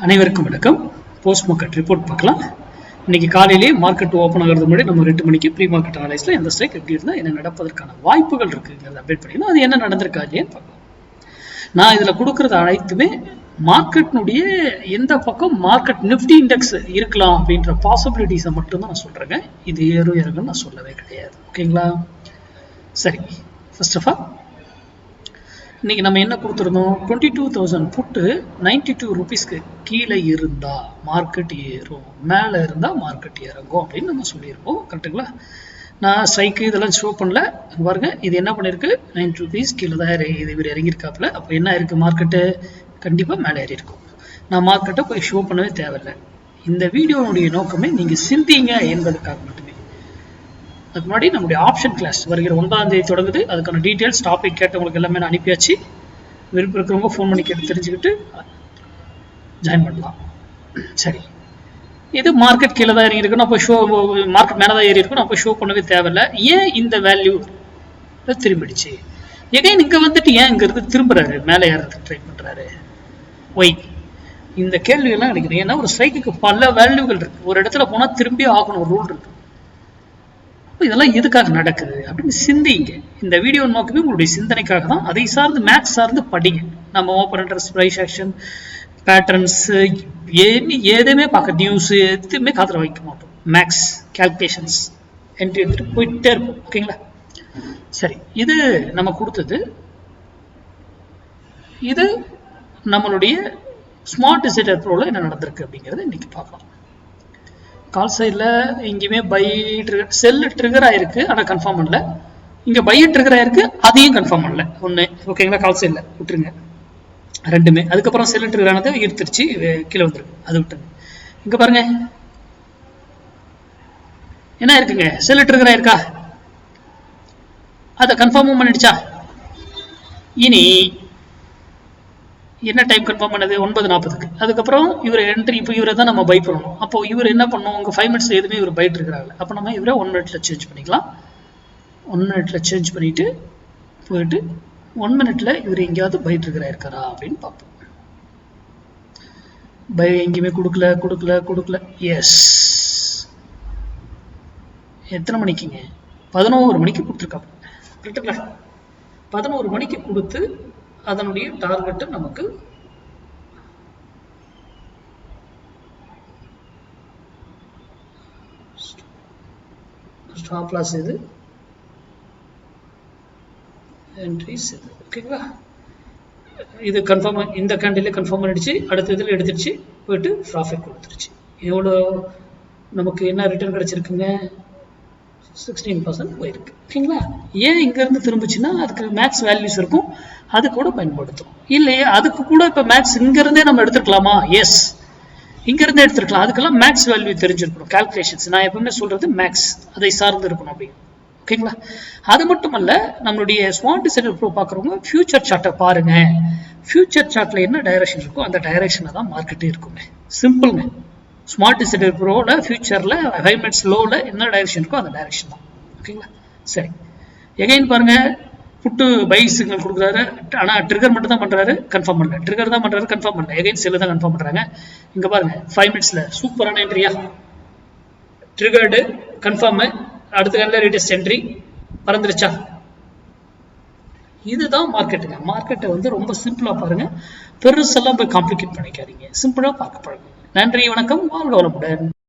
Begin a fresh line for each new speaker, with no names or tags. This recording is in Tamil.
அனைவருக்கும் வணக்கம். போஸ்ட் மார்க்கெட் ரிப்போர்ட் பார்க்கலாம். இன்னைக்கு காலையிலேயே மார்க்கெட் ஓப்பன் ஆகிறது முன்னாடி நம்ம 2 மணிக்கு ப்ரீ மார்க்கெட் அனலைஸ்ல எந்த ஸ்ட்ரைக் எப்படி இருந்தால் என்ன நடப்பதற்கான வாய்ப்புகள் இருக்குங்கிறத அப்டேட் பண்ணிக்கணும். அது என்ன நடந்திருக்கா இல்லையான்னு பார்க்கலாம். நான் இதில் கொடுக்கறது அனைத்துமே மார்க்கெட்னுடைய எந்த பக்கம் மார்க்கெட் நிஃப்டி இண்டெக்ஸ் இருக்கலாம் அப்படின்ற பாசிபிலிட்டிஸை மட்டும்தான் நான் சொல்றேங்க. இது ஏறும் இறங்குன்னு நான் சொல்லவே கிடையாது. ஓகேங்களா? சரி, ஃபர்ஸ்ட் ஆஃப் ஆல் இன்னைக்கு நம்ம என்ன கொடுத்துருந்தோம்? 22,000 புட்டு 92 ரூபீஸ்க்கு கீழே இருந்தா மார்க்கெட் ஏறும், மேலே இருந்தா மார்க்கெட் இறங்கும் அப்படின்னு நம்ம சொல்லியிருக்கோம். கரெக்டுங்களா? நான் ஸ்ட்ரைக்கு இதெல்லாம் ஷோ பண்ணல. பாருங்க, இது என்ன பண்ணிருக்கு? 90 ரூபீஸ் கீழே தான் இது இவர் இறங்கியிருக்காப்புல. அப்போ என்ன இருக்கு? மார்க்கெட்டு கண்டிப்பாக மேலே ஏறி இருக்கும். நான் மார்க்கெட்டை போய் ஷோ பண்ணவே தேவையில்லை. இந்த வீடியோனுடைய நோக்கமே நீங்க சிந்திங்க என்பதற்காக மட்டுமே. அதுக்கு முன்னாடி நம்முடைய ஆப்ஷன் கிளாஸ் வருகிற 9ஆம் தேதி தொடங்குது. அதுக்கான டீட்டெயில்ஸ் டாபிக் கேட்டவங்களுக்கு எல்லாமே நான் அனுப்பியாச்சு. விருப்பம் இருக்கிறவங்க ஃபோன் பண்ணி கேட்டு தெரிஞ்சுக்கிட்டு ஜாயின் பண்ணலாம். சரி, இது மார்க்கெட் கீழே தான் இறங்கி இருக்கு. நான் போய் ஷோ, மார்க்கெட் மேலே தான் ஏறி இருக்கும். நான் போய் ஷோ பண்ணவே தேவையில்லை. ஏன் இந்த வேல்யூ திரும்பிடுச்சு? எகைன் இங்கே வந்துட்டு ஏன் இங்கே இருந்து திரும்புறாரு, மேலே ஏறதுக்கு ட்ரை பண்ணுறாரு? ஒய், இந்த கேள்வியெல்லாம் எனக்கு ஏன்னா ஒரு ஸ்ட்ரைக்கு பல வேல்யூகள் இருக்கு. ஒரு இடத்துல போனால் திரும்பி ஆகணும், ரூல் இருக்கு. இதெல்லாம் எதுக்காக நடக்குது அப்படின்னு சிந்திங்க. இந்த வீடியோ நோக்கமே உங்களுடைய சிந்தனைக்காக தான். அதை சார்ந்து மேக்ஸ் சார்ந்து படிங்க. நம்ம open interest, price action, patterns எதுவுமே பார்க்க, நியூஸ் எதுவுமே காத்துல வைக்க மாட்டோம். மேக்ஸ் கால்குலேஷன்ஸ் என்ட்ரி எடுத்துட்டு போயிட்டே இருப்போம். ஓகேங்களா? சரி, இது நம்ம கொடுத்தது. இது நம்மளுடைய ஸ்மார்ட் டிசைடர் ப்ரோல என்ன நடந்திருக்கு அப்படிங்கறத இன்னைக்கு பார்க்கலாம். கால் சைடில் எங்கேயுமே பை ட்ரிகர், செல் ட்ரிகர் ஆயிருக்கு, ஆனால் கன்ஃபார்ம் பண்ணல. இங்கே பை ட்ரிகர் ஆயிருக்கு, அதையும் கன்ஃபார்ம் பண்ணல. ஒன்று ஓகேங்களா? கால் சைடில் விட்டுருங்க ரெண்டுமே. அதுக்கப்புறம் செல் ட்ரிகர் ஆனது ஈர்த்துருச்சு, கீழே வந்துருக்கு, அது விட்டுருங்க. இங்கே பாருங்க என்ன இருக்குங்க? செல் ட்ரிகர் ஆயிருக்கா, அதை கன்ஃபார்மும் பண்ணிடுச்சா? இனி என்ன டைம் கன்ஃபார்ம் பண்ணது? 9:40. அதுக்கப்புறம் இவர் என்ட்ரி, இப்போ இவரை தான் நம்ம பை பண்ணணும். அப்போ இவர் என்ன பண்ணணும்? உங்க 5 மினிட்ஸ் எதுவுமே இவர் பைட் இருக்கிறாங்க. அப்போ நம்ம இவரை 1 மினிட்ல சேஞ்ச் பண்ணிக்கலாம். 1 மினிட்ல சேஞ்ச் பண்ணிட்டு போயிட்டு 1 மினிட்ல இவர் எங்கேயாவது பைட் இருக்கிறா அப்படின்னு பார்ப்போம். பை எங்கேயுமே கொடுக்கல. எஸ், எத்தனை மணிக்குங்க? 11 மணிக்கு கொடுத்துருக்காங்க. கரெக்டுங்களா? 11 மணிக்கு கொடுத்து அதனுடைய டார்கெட் நமக்கு ஸ்டாப் லாஸ் இது, என்ட்ரிஸ் இது. ஓகேங்களா? இது கன்ஃபார்ம், இந்த கேண்டில் கன்ஃபார்ம் பண்ணிடுச்சு. அடுத்த இதில் எடுத்துருச்சு, போயிட்டு ப்ராஃபிட் கொடுத்துருச்சு. எவ்வளோ நமக்கு என்ன ரிட்டர்ன் கிடைச்சிருக்குங்க? 16% போயிருக்கு. ஓகேங்களா? ஏன் இங்க இருந்து திரும்பிச்சுன்னா அதுக்கு மேக்ஸ் வேல்யூஸ் இருக்கும், அது கூட பயன்படுத்தும். இல்லையே அதுக்கு கூட இப்ப மேக்ஸ் இங்க இருந்தே நம்ம எடுத்துக்கலாமா? எஸ், இங்க இருந்தே எடுத்துக்கலாம். அதுக்கெல்லாம் மேக்ஸ் வேல்யூ தெரிஞ்சிருக்கணும். கால்குலேஷன்ஸ் நான் எப்பவுமே சொல்றது மேக்ஸ், அதை சார்ந்து இருக்கணும் அப்படின்னு. ஓகேங்களா? அது மட்டும் அல்ல, நம்மளுடைய ஸ்மார்ட் டிசைடர் ப்ரோ பார்க்குறவங்க ஃபியூச்சர் சார்ட்டை பாருங்க. ஃபியூச்சர் சார்ட்ல என்ன டைரக்ஷன் இருக்கோ அந்த டைரக்ஷன்ல தான் மார்க்கெட்டே இருக்குங்க. சிம்பிள்ங்க. ஸ்மார்ட் டிசைடர் ப்ரோல ஃபியூச்சர்ல 5 மினிட்ஸ் லோவில் என்ன டைரக்ஷன் இருக்கோ அந்த டைரக்ஷன் தான். ஓகேங்களா? சரி, எகைன் பாருங்க, புட்டு பை சிக்னல் கொடுக்குறாரு, ஆனால் ட்ரிகர் மட்டும் தான் பண்றாரு, கன்ஃபார்ம் பண்ணல. ட்ரிகர் தான் பண்றாரு, கன்ஃபார்ம் பண்ணல. எகைன் செல்லு தான் கன்ஃபார்ம் பண்றாங்க. இங்க பாருங்க 5 மினிட்ஸ்ல சூப்பரான என்ட்ரியா, ட்ரிகர்டு, கன்ஃபார்ம், அடுத்த கண்ணில் லேட்டஸ்ட் என்ட்ரி பறந்துருச்சா? இதுதான் மார்க்கெட்டுங்க. மார்க்கெட்டை வந்து ரொம்ப சிம்பிளா பாருங்க, பெருசெல்லாம் போய் காம்ப்ளிகேட் பண்ணிக்காதீங்க. சிம்பிளா பார்க்க பழகுங்க. நன்றி, வணக்கம், வாழ்க வளமுடன்.